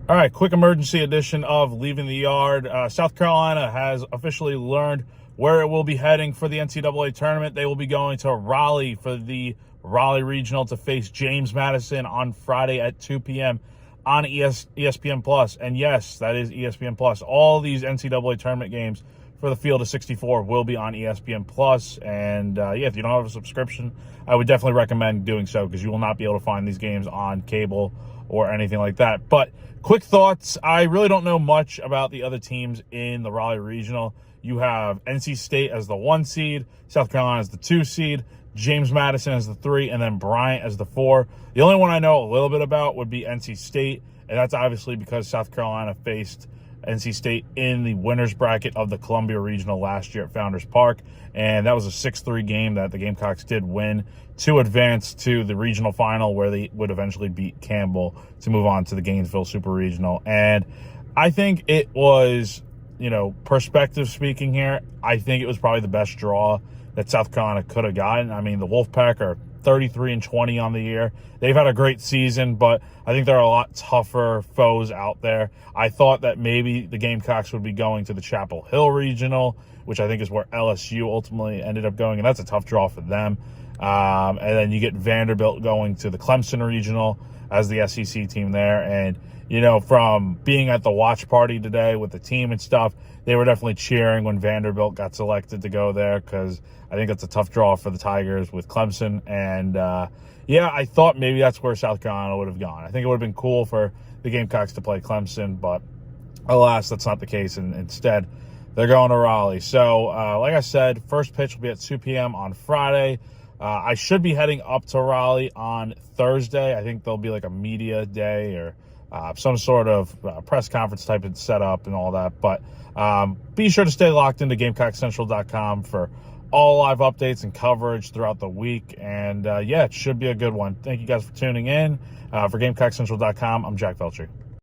All right, quick emergency edition of Leaving the Yard. South Carolina has officially learned where it will be heading for the NCAA tournament. They will be going to Raleigh for the Raleigh Regional to face James Madison on Friday at 2 p.m. on ESPN Plus. And yes, that is ESPN Plus. All these NCAA tournament games for the field of 64 will be on ESPN Plus. And if you don't have a subscription, I would definitely recommend doing so because you will not be able to find these games on cable or anything like that. But quick thoughts. I really don't know much about the other teams in the Raleigh Regional. You have NC State as the 1 seed, South Carolina as the 2 seed, James Madison as the 3, and then Bryant as the 4. The only one I know a little bit about would be NC State, and that's obviously because South Carolina faced NC State in the winner's bracket of the Columbia Regional last year at Founders Park, and that was a 6-3 game that the Gamecocks did win to advance to the regional final where they would eventually beat Campbell to move on to the Gainesville Super Regional. And I think it was, perspective speaking here, I think it was probably the best draw that South Carolina could have gotten. I mean, the Wolfpack are 33-20 on the year. They've had a great season, but I think there are a lot tougher foes out there. I thought that maybe the Gamecocks would be going to the Chapel Hill Regional, which I think is where LSU ultimately ended up going, and that's a tough draw for them. And then you get Vanderbilt going to the Clemson Regional as the SEC team there. And, from being at the watch party today with the team and stuff, they were definitely cheering when Vanderbilt got selected to go there because I think that's a tough draw for the Tigers with Clemson. And, I thought maybe that's where South Carolina would have gone. I think it would have been cool for the Gamecocks to play Clemson, but alas, that's not the case. And instead, they're going to Raleigh. So, like I said, first pitch will be at 2 p.m. on Friday. I should be heading up to Raleigh on Thursday. I think there'll be like a media day or some sort of press conference type of setup and all that. But be sure to stay locked into GamecockCentral.com for all live updates and coverage throughout the week. And, it should be a good one. Thank you guys for tuning in. For GamecockCentral.com, I'm Jack Veltri.